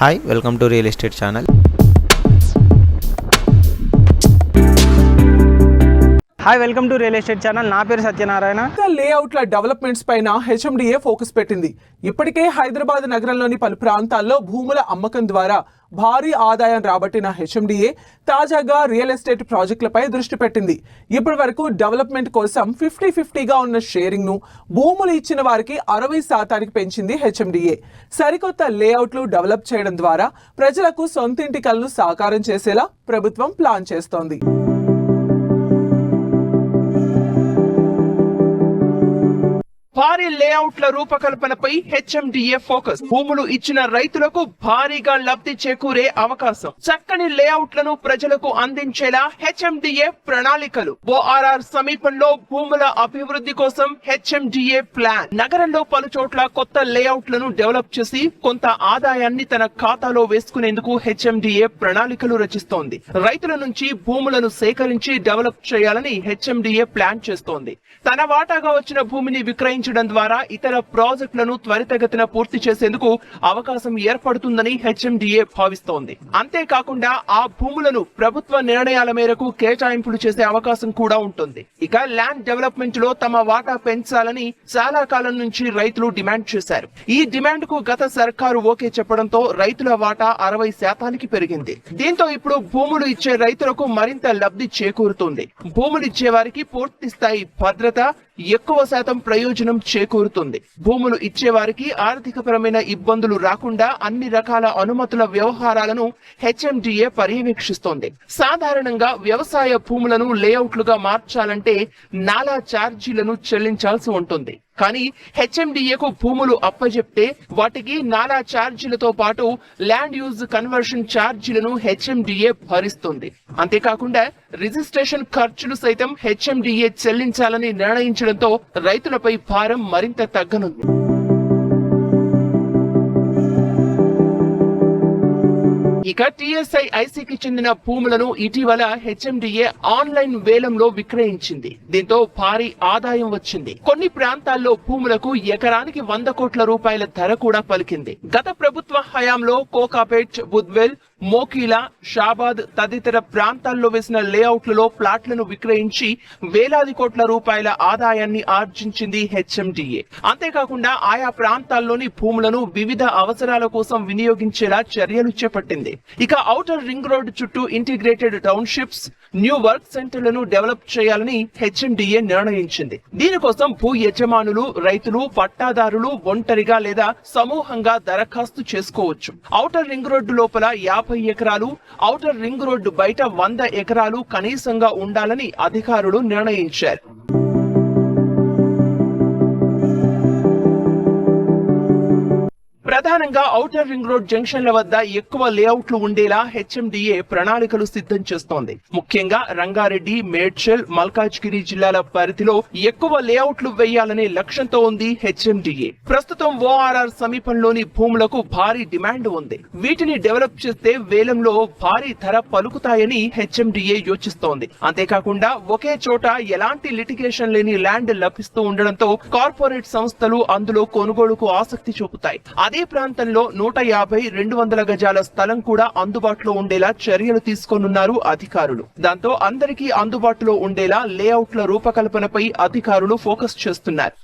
Hi welcome to real estate channel. నా పేరు Satyanarayana. లేఅవుట్ల developments పైన హెచ్ఎండిఏ ఫోకస్ పెట్టింది. ఇప్పటికే హైదరాబాద్ నగరంలోని పలు ప్రాంతాల్లో భూముల అమ్మకం ద్వారా భారీ ఆదాయం రాబట్టిన హెచ్ఎండిఏ తాజాగా రియల్ ఎస్టేట్ ప్రాజెక్టులపై దృష్టి పెట్టింది. ఇప్పటి వరకు డెవలప్మెంట్ కోసం 50-50గా ఉన్న షేరింగ్ ను భూములు ఇచ్చిన వారికి 60% పెంచింది హెచ్ఎండిఏ. సరికొత్త లేఅవుట్లు డెవలప్ చేయడం ద్వారా ప్రజలకు సొంతింటి కలను సాకారం చేసేలా ప్రభుత్వం ప్లాన్ చేస్తోంది. భారీ లేఅవుట్ల రూపకల్పనపై హెచ్ఎండిఏ ఫోకస్. భూములు ఇచ్చిన రైతులకు భారీగా లబ్ధి చేకూరే అవకాశం. చక్కని లేఅవుట్లను ప్రజలకు అందించేలా హెచ్ఎండిఏ ప్రణాళికలు. ఓఆర్ఆర్ సమీపంలో భూముల అభివృద్ధి కోసం హెచ్ఎండిఏ ప్లాన్. నగరంలో పలు చోట్ల కొత్త లేఅవుట్లను డెవలప్ చేసి కొంత ఆదాయాన్ని తన ఖాతాలో వేసుకునేందుకు హెచ్ఎండిఏ ప్రణాళికలు రచిస్తోంది. రైతుల నుంచి భూములను సేకరించి డెవలప్ చేయాలని హెచ్ఎండిఏ ప్లాన్ చేస్తోంది. తన వాటాగా వచ్చిన భూమిని విక్రయించడం ద్వారా ఇతర ప్రాజెక్టులను త్వరితగతిన పూర్తి చేసేందుకు అవకాశం ఏర్పడుతుందని హెచ్ఎండిఏ భావిస్తోంది. అంతేకాకుండా ఆ భూములను ప్రభుత్వ నిర్ణయాల మేరకు కేటాయింపులు చేసే అవకాశం కూడా ఉంటుంది. ఇక ల్యాండ్ డెవలప్మెంట్ లో తమ వాటా పెంచాలని చాలా కాలం నుంచి రైతులు డిమాండ్ చేశారు. ఈ డిమాండ్ కు గత సర్కారు ఓకే చెప్పడంతో రైతుల వాటా 60% పెరిగింది. దీంతో ఇప్పుడు భూములు ఇచ్చే రైతులకు మరింత లబ్ధి చేకూరుతుంది. భూములు ఇచ్చే వారికి పూర్తి స్థాయి భద్రత, ఎక్కువ శాతం ప్రయోజనం చేకూరుతుంది. భూములు ఇచ్చేవారికి ఆర్థికపరమైన ఇబ్బందులు రాకుండా అన్ని రకాల అనుమతుల వ్యవహారాలను హెచ్ఎండిఏ పర్యవేక్షిస్తోంది. సాధారణంగా వ్యవసాయ భూములను లేఅవుట్లుగా మార్చాలంటే నాలా ఛార్జీలను చెల్లించాల్సి ఉంటుంది. కానీ హెచ్ఎండిఏకు భూములు అప్పజెప్తే వాటికి నాలా ఛార్జీలతో పాటు ల్యాండ్ యూజ్ కన్వర్షన్ ఛార్జీలను హెచ్ఎండిఏ భరిస్తుంది. అంతేకాకుండా రిజిస్ట్రేషన్ ఖర్చులు సైతం హెచ్ఎండిఏ చెల్లించాలని నిర్ణయించడంతో రైతులపై భారం మరింత తగ్గనుంది. ఇక టీఎస్ఐ ఐసీకి చెందిన భూములను ఇటీవల హెచ్ఎండిఏ ఆన్లైన్ వేలంలో విక్రయించింది. దీంతో భారీ ఆదాయం వచ్చింది. కొన్ని ప్రాంతాల్లో భూములకు ఎకరానికి 100 కోట్ల రూపాయల ధర కూడా పలికింది. గత ప్రభుత్వ హయాంలో కోకాపేట్, బుద్వేల్, మోకీలా, షాబాద్ తదితర ప్రాంతాల్లో వేసిన లేఅవుట్లలో ప్లాట్లను విక్రయించి వేలాది కోట్ల రూపాయల ఆదాయాన్ని ఆర్జించింది హెచ్ఎండిఏ. అంతేకాకుండా ఆయా ప్రాంతాల్లోని భూములను వివిధ అవసరాల కోసం వినియోగించేలా చర్యలు చేపట్టింది. ఇక ఔటర్ రింగ్ రోడ్డు చుట్టూ ఇంటిగ్రేటెడ్ టౌన్షిప్స్, న్యూ వర్క్ సెంటర్లను డెవలప్ చేయాలని హెచ్ఎండిఏ నిర్ణయించింది. దీనికోసం భూ యజమానులు, రైతులు, పట్టాదారులు ఒంటరిగా లేదా సమూహంగా దరఖాస్తు చేసుకోవచ్చు. ఔటర్ రింగ్ రోడ్డు లోపల 50 ఎకరాలు, ఔటర్ రింగ్ రోడ్డు బయట 100 ఎకరాలు కనీసంగా ఉండాలని అధికారులు నిర్ణయించారు. ప్రధానంగా ఔటర్ రింగ్ రోడ్ జంక్షన్ల వద్ద ఎక్కువ లేఅవుట్లు ఉండేలా హెచ్ఎండిఏ ప్రణాళికలు సిద్ధం చేస్తోంది. ముఖ్యంగా రంగారెడ్డి, మేడ్చల్, మల్కాజ్గిరి జిల్లాల పరిధిలో ఎక్కువ లేఅవుట్లు వేయాలనే లక్ష్యంతో ఉంది హెచ్ఎండిఏ. ప్రస్తుతం ఓఆర్ఆర్ సమీపంలోని భూములకు భారీ డిమాండ్ ఉంది. వీటిని డెవలప్ చేస్తే వేలంలో భారీ ధర పలుకుతాయని హెచ్ఎండిఏ యోచిస్తోంది. అంతేకాకుండా ఒకే చోట ఎలాంటి లిటిగేషన్ లేని ల్యాండ్ లభిస్తూ ఉండడంతో కార్పొరేట్ సంస్థలు అందులో కొనుగోలుకు ఆసక్తి చూపుతాయి. అదే ప్రాంతంలో 150-200 గజాల స్థలం కూడా అందుబాటులో ఉండేలా చర్యలు తీసుకోనున్నారు అధికారులు. దాంతో అందరికీ అందుబాటులో ఉండేలా లేఅవుట్ల రూపకల్పనపై అధికారులు ఫోకస్ చేస్తున్నారు.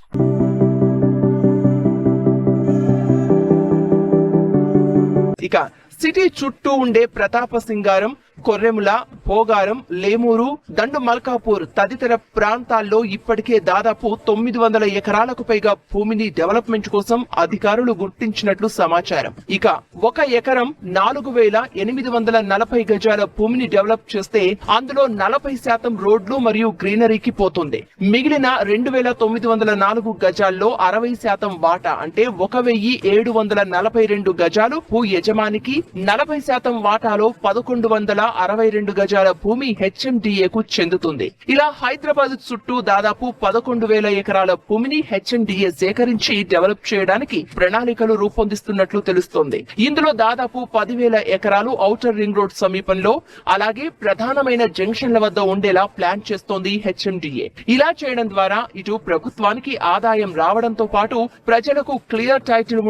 ఇక సిటీ చుట్టూ ఉండే ప్రతాప సింగారం, కొర్రెముల, భోగారం, లేమూరు, దండు మల్కాపూర్ తదితర ప్రాంతాల్లో ఇప్పటికే దాదాపు 900 ఎకరాలకు పైగా భూమిని డెవలప్మెంట్ కోసం అధికారులు గుర్తించినట్లు సమాచారం. ఇక 1 ఎకరం 4840 గజాల భూమిని డెవలప్ చేస్తే అందులో 40% రోడ్లు మరియు గ్రీనరీకి పోతుంది. మిగిలిన 2904 గజాల్లో 60% వాటా అంటే 1742 గజాలు భూ యజమానికి, 40% వాటాలో 1162 గజాల భూమి హెచ్ఎండిఏకు చెందుతుంది. ఇలా హైదరాబాద్ చుట్టూ దాదాపు 11,000 ఎకరాల భూమిని హెచ్ఎండిఏ సేకరించి డెవలప్ చేయడానికి ప్రణాళికలు రూపొందిస్తున్నట్లు తెలుస్తోంది. ఇందులో దాదాపు 10,000 ఎకరాలు ఔటర్ రింగ్ రోడ్ సమీపంలో, అలాగే ప్రధానమైన జంక్షన్ల వద్ద ఉండేలా ప్లాన్ చేస్తోంది హెచ్ఎండిఏ. ఇలా చేయడం ద్వారా ఇటు ప్రభుత్వానికి ఆదాయం రావడంతో పాటు ప్రజలకు క్లియర్ టైటిల్